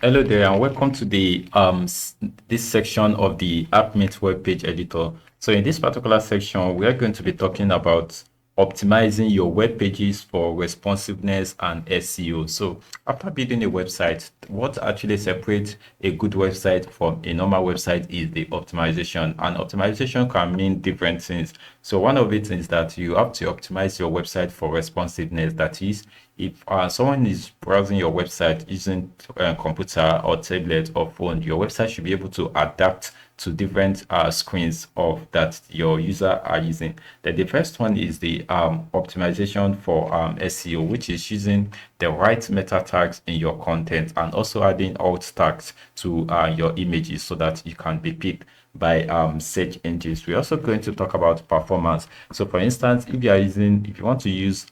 Hello there, and welcome to the this section of the Appmint web page editor. So in this particular section, we are going to be talking about optimizing your web pages for responsiveness and SEO. So after building a website, what actually separates a good website from a normal website is the optimization. And optimization can mean different things. So one of it is that you have to optimize your website for responsiveness. That is, if someone is browsing your website using a computer or tablet or phone, your website should be able to adapt to different screens of that your user are using. Then the first one is the optimization for SEO, which is using the right meta tags in your content and also adding alt tags to your images so that you can be picked by search engines. We're also going to talk about performance. So for instance, if you want to use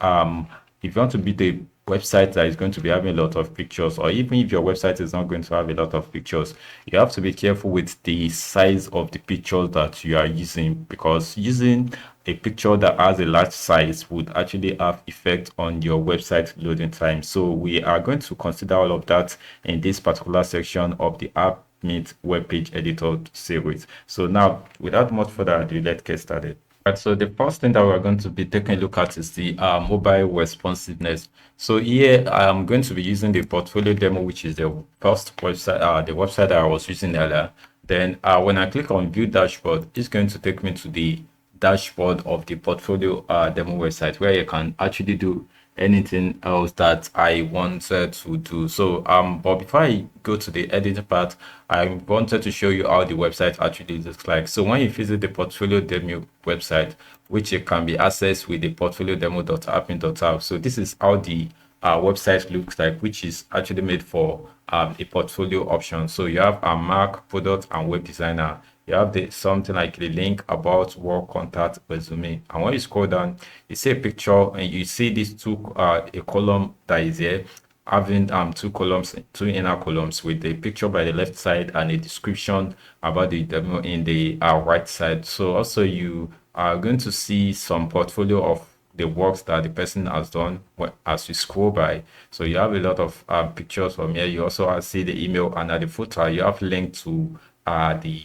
if you want to build a website that is going to be having a lot of pictures, or even if your website is not going to have a lot of pictures, you have to be careful with the size of the pictures that you are using, because using a picture that has a large size would actually have effect on your website loading time. So we are going to consider all of that in this particular section of the Appmint web page editor series. So now, without much further ado, let's get started. Right, so the first thing that we're going to be taking a look at is the mobile responsiveness. So here I'm going to be using the portfolio demo, which is the first website, the website that I was using earlier. Then when I click on view dashboard, it's going to take me to the dashboard of the portfolio demo website, where you can actually do anything else that I wanted to do. So but before I go to the editing part, I wanted to show you how the website actually looks like. So when you visit the portfolio demo website, which it can be accessed with the portfolio demo.appmint.app, so this is how the website looks like, which is actually made for a portfolio option. So you have a mark, product, and web designer. You have something like the link, about, work, contact, resume, and when you scroll down, you see a picture and you see these two a column that is here having two columns, two inner columns, with a picture by the left side and a description about the demo in the right side. So also you are going to see some portfolio of the works that the person has done as you scroll by. So you have a lot of pictures from here. You also see the email, and at the footer you have link to the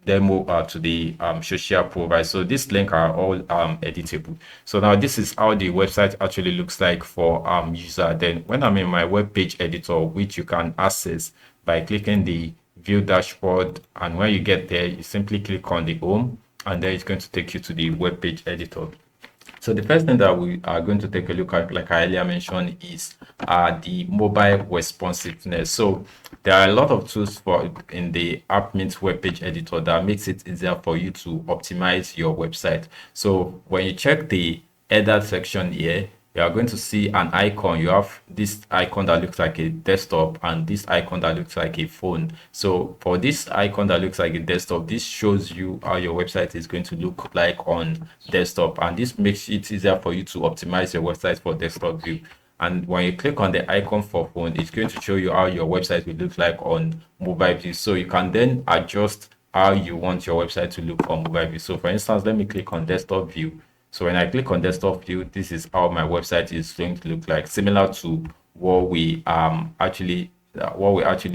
demo to the social profile. So this link are all editable. So now this is how the website actually looks like for user. Then when I'm in my web page editor, which you can access by clicking the view dashboard, and when you get there, you simply click on the home, and then it's going to take you to the web page editor. So the first thing that we are going to take a look at, like I earlier mentioned, is the mobile responsiveness. So there are a lot of tools for in the Appmint web page editor that makes it easier for you to optimize your website. So when you check the header section here, you are going to see an icon. You have this icon that looks like a desktop and this icon that looks like a phone. So for this icon that looks like a desktop, this shows you how your website is going to look like on desktop, and this makes it easier for you to optimize your website for desktop view. And when you click on the icon for phone, it's going to show you how your website will look like on mobile view. So you can then adjust how you want your website to look on mobile view. So for instance, let me click on desktop view. So when I click on desktop view, this is how my website is going to look like, similar to what we actually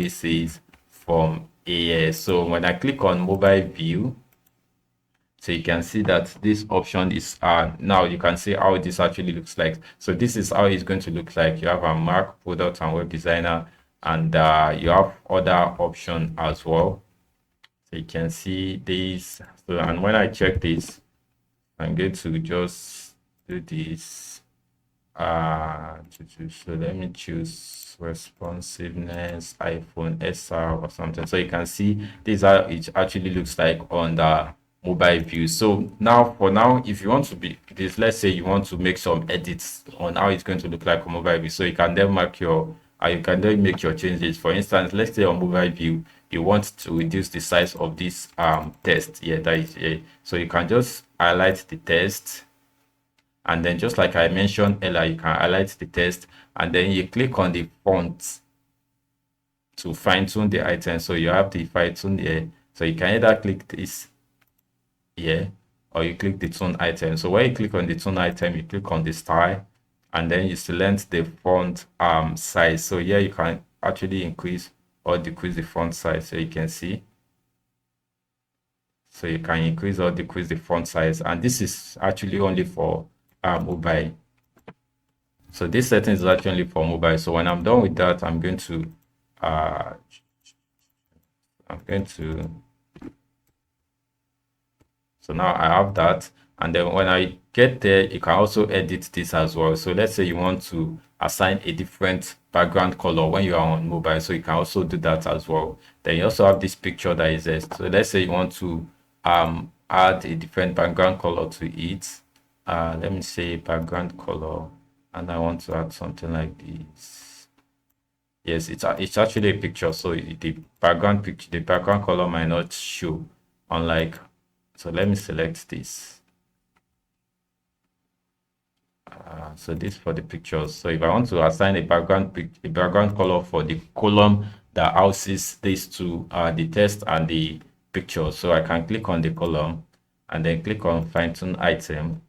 sees from here. So when I click on mobile view, so you can see that this option is now you can see how this actually looks like. So this is how it's going to look like. You have a mark, product, and web designer, and you have other option as well. So you can see this. So, and when I check this, I'm going to just do this. So let me choose responsiveness iPhone SR or something. So you can see this how it actually looks like on the mobile view. So now, for now, if you want to be this, let's say you want to make some edits on how it's going to look like on mobile view. So you can then mark your you can then make your changes. For instance, let's say on mobile view, you want to reduce the size of this text here, that is here. So you can just highlight the text, and then just like I mentioned earlier, you can highlight the text and then you click on the font to fine-tune the item. So you have the fine-tune here. So you can either click this here or you click the tone item. So when you click on the tone item, you click on the style, and then you select the font size. So here you can actually increase or decrease the font size. So you can see, so you can increase or decrease the font size, and this is actually only for mobile. So this setting is actually for mobile. So when I'm done with that, I'm going to so now I have that, and then when I get there, you can also edit this as well. So let's say you want to assign a different background color when you are on mobile, so you can also do that as well. Then you also have this picture that is there. So let's say you want to add a different background color to it. Let me say background color, and I want to add something like this. Yes, it's actually a picture, so the background color might not show, unlike. So let me select this. So this for the pictures. So if I want to assign a background color for the column that houses these two, the text and the picture, so I can click on the column and then click on fine tune item,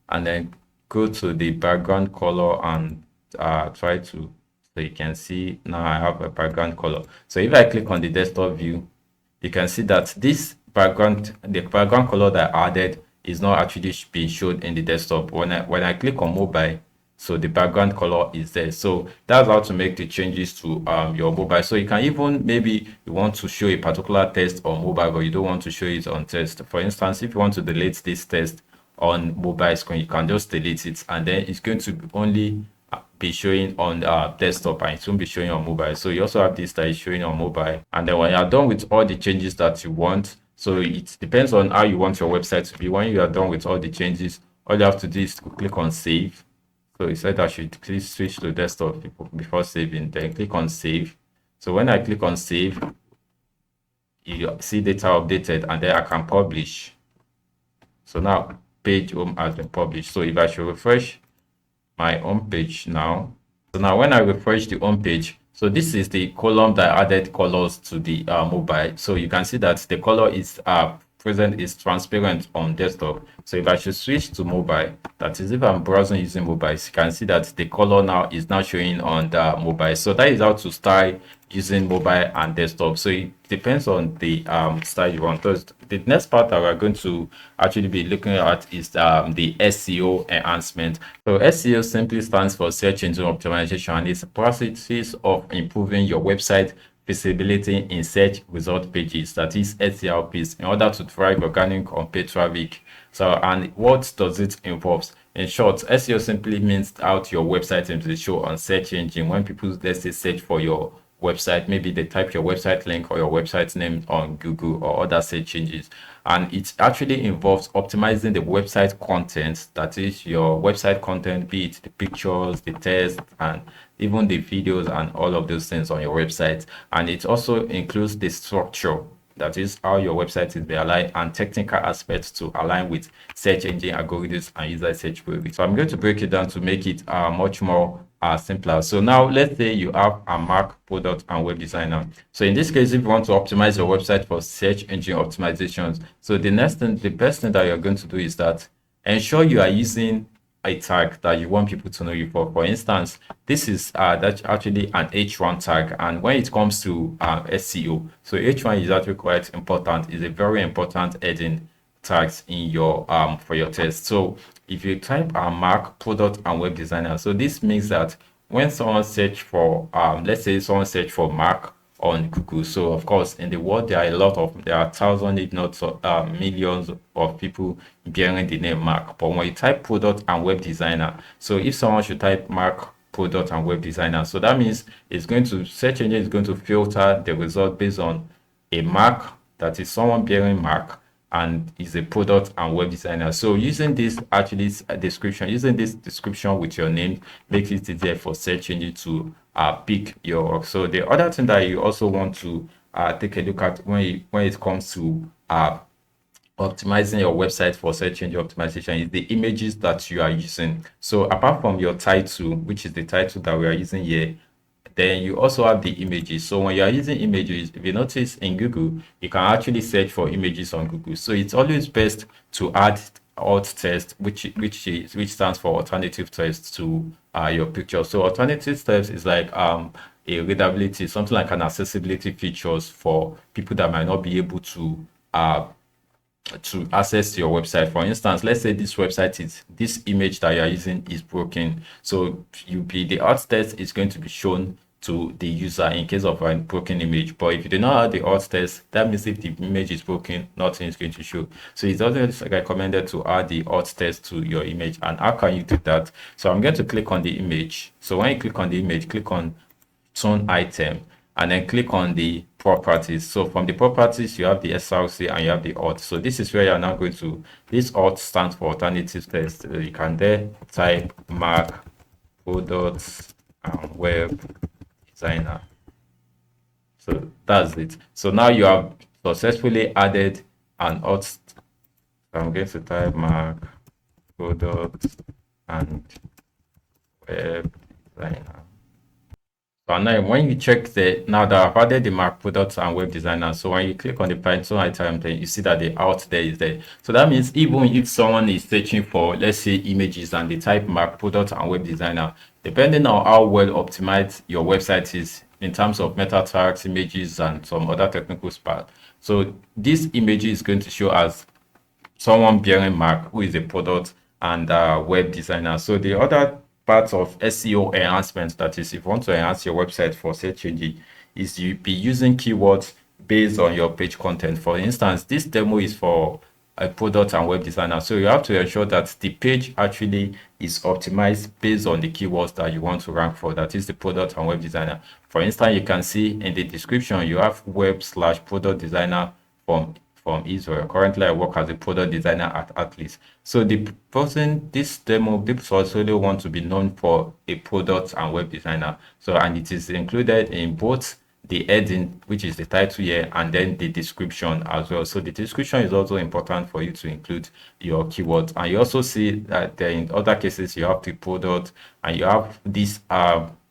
and then go to the background color and try to. So you can see now I have a background color. So if I click on the desktop view, you can see that the background color that I added is not actually being shown in the desktop. When I click on mobile, so the background color is there. So that's how to make the changes to your mobile. So you can even, maybe you want to show a particular text on mobile, but you don't want to show it on text. For instance, if you want to delete this text on mobile screen, you can just delete it, and then it's going to only be showing on desktop, and it won't be showing on mobile. So you also have this that is showing on mobile, and then when you're done with all the changes that you want, so it depends on how you want your website to be. When you are done with all the changes, all you have to do is to click on save. So it said I should please switch to desktop before saving, then click on save. So when I click on save, you see data updated, and then I can publish. So now page home has been published. So if I should refresh my home page now, so now when I refresh the home page, so this is the column that added colors to the mobile. So you can see that the color is present is transparent on desktop. So if I should switch to mobile, that is if I'm browsing using mobile, you can see that the color now is now showing on the mobile. So that is how to style using mobile and desktop. So it depends on the style you want. So the next part that we're going to actually be looking at is the SEO enhancement. So SEO simply stands for search engine optimization, and it's a process of improving your website visibility in search result pages, that is SERPs, in order to drive organic on paid traffic. So, and what does it involve? In short, SEO simply means out your website into the show on search engine. When people, let's say, search for your website, maybe they type your website link or your website name on Google or other search engines, and it actually involves optimizing the website content, that is your website content, be it the pictures, the text, and even the videos and all of those things on your website. And it also includes the structure, that is how your website is being aligned, and technical aspects to align with search engine algorithms and user search queries. So I'm going to break it down to make it much more simpler. So now let's say you have a Mac product and web designer. So in this case, if you want to optimize your website for search engine optimizations, so the best thing that you're going to do is that ensure you are using a tag that you want people to know you for. For instance, this is that's actually an H1 tag, and when it comes to SEO, so H1 is actually quite important. It's a very important heading tags in your for your test. So if you type a Mac product and web designer, so this means that when someone search for let's say someone search for Mac on Google, so of course in the world there are thousands, if not millions of people bearing the name Mac. But when you type product and web designer, so if someone should type Mac product and web designer, so that means it's going to, search engine is going to filter the result based on a Mac, that is someone bearing Mac and is a product and web designer. So using this description with your name makes it easier for search engine to pick your work. So the other thing that you also want to take a look at when it comes to optimizing your website for search engine optimization is the images that you are using. So apart from your title, which is the title that we are using here, then you also have the images. So when you are using images, if you notice in Google, you can actually search for images on Google. So it's always best to add alt text, which stands for alternative text, to your picture. So alternative text is like a readability, something like an accessibility features for people that might not be able to access your website. For instance, let's say this image that you're using is broken. So the alt text is going to be shown to the user in case of a broken image. But if you do not have the alt text, that means if the image is broken, nothing is going to show. So it's always recommended to add the alt text to your image. And how can you do that? So I'm going to click on the image. So when you click on the image, click on tone item, and then click on the properties. So from the properties, you have the SRC and you have the alt. So this is where you're now going to, this alt stands for alternative text. You can there type Mac products and web designer. So that's it. So now you have successfully added an alt. So I'm going to type Mac products and web designer. So now when you check now that I've added the Mac products and web designer, so when you click on the Python item, then you see that the alt there is there. So that means even if someone is searching for, let's say, images and they type Mac products and web designer, depending on how well optimized your website is in terms of meta tags, images, and some other technical part. So this image is going to show as someone bearing Mac who is a product and web designer. So the other part of SEO enhancement, that is, if you want to enhance your website for search engine, is you be using keywords based on your page content. For instance, this demo is for a product and web designer, so you have to ensure that the page actually is optimized based on the keywords that you want to rank for, that is the product and web designer. For instance, you can see in the description you have web/product designer from Israel. Currently, I work as a product designer at Atlas. So the person, this demo, people also want to be known for a product and web designer. So, and it is included in both the heading, which is the title here, and then the description as well. So the description is also important for you to include your keywords. And you also see that in other cases, you have the product and you have this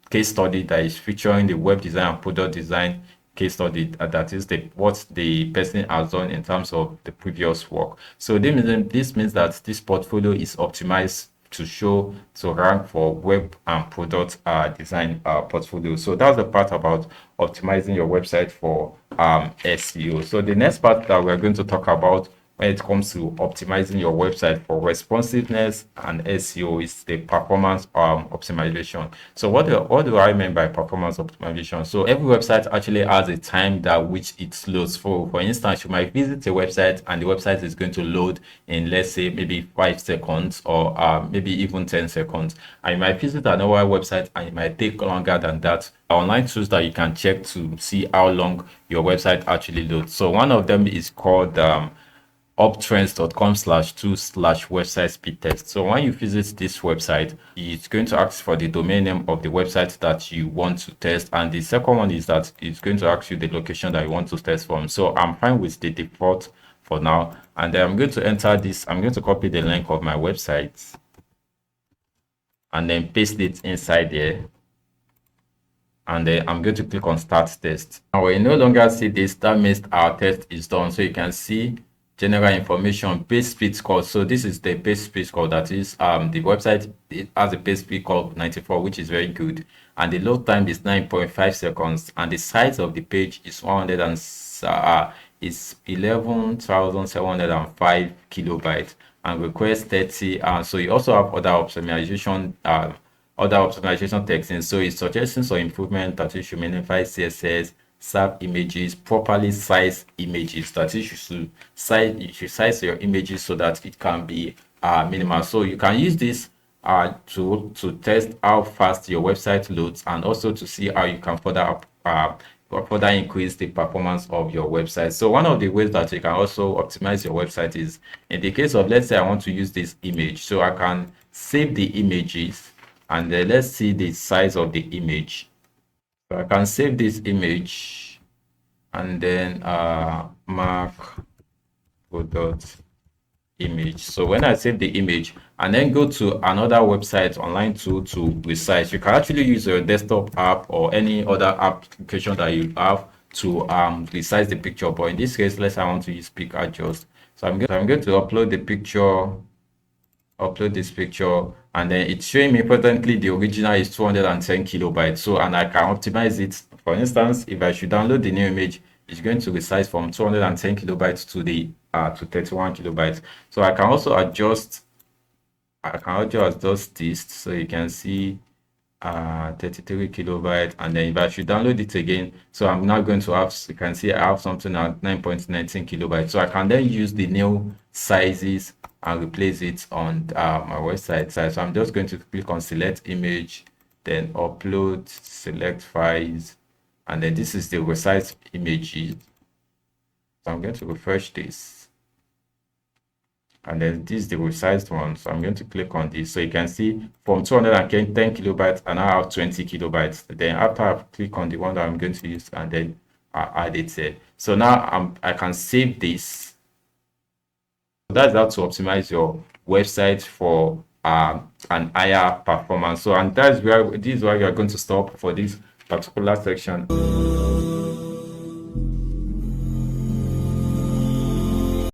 case study that is featuring the web design and product design case study, that is what the person has done in terms of the previous work. So this means that this portfolio is optimized to rank for web and product design portfolio. So that's the part about optimizing your website for SEO. So the next part that we're going to talk about when it comes to optimizing your website for responsiveness and SEO is the performance optimization. So what do I mean by performance optimization? So every website actually has a time that which it loads for. For instance, you might visit a website and the website is going to load in, let's say, maybe 5 seconds or maybe even 10 seconds. And you might visit another website and it might take longer than that. Online tools that you can check to see how long your website actually loads. So one of them is called uptrends.com/2/website speed test. So when you visit this website, it's going to ask for the domain name of the website that you want to test, and the second one is that it's going to ask you the location that you want to test from. So I'm fine with the default for now, and then I'm going to enter this. I'm going to copy the link of my website and then paste it inside there, and then I'm going to click on start test. Now when you no longer see this, that means our test is done. So you can see general information, page speed score. So this is the page speed score, that is the website, it has a page speed score of 94, which is very good, and the load time is 9.5 seconds, and the size of the page is 11,705 kilobytes and request 30. So you also have other optimization texting. So it's suggesting some improvement, that you should minimize CSS, SAP images, properly size images, that you should size your images so that it can be minimal. So you can use this tool to test how fast your website loads, and also to see how you can further increase the performance of your website. So one of the ways that you can also optimize your website is in the case of, let's say I want to use this image, so I can save the images and then let's see the size of the image. So I can save this image and then mark product image. So when I save the image and then go to another website online tool to resize, you can actually use your desktop app or any other application that you have to resize the picture. But in this case, let's say I want to use pick adjust. So I'm going to upload the picture upload this picture, and then it's showing me importantly the original is 210 kilobytes. So, and I can optimize it. For instance, if I should download the new image, it's going to resize from 210 kilobytes to the to 31 kilobytes. So I can also adjust this, so you can see 33 kilobyte, and then if I should download it again, so I'm now going to have, you can see I have something at 9.19 kilobytes. So I can then use the new sizes and replace it on my website side. So I'm just going to click on select image, then upload, select files, and then this is the resized images. So I'm going to refresh this, and then this is the resized one. So I'm going to click on this, so you can see from 210 kilobytes and I have 20 kilobytes. Then after I click on the one that I'm going to use, and then I add it here. So now I can save this. That's how to optimize your website for an higher performance. So, and that's where this is where you are going to stop for this particular section.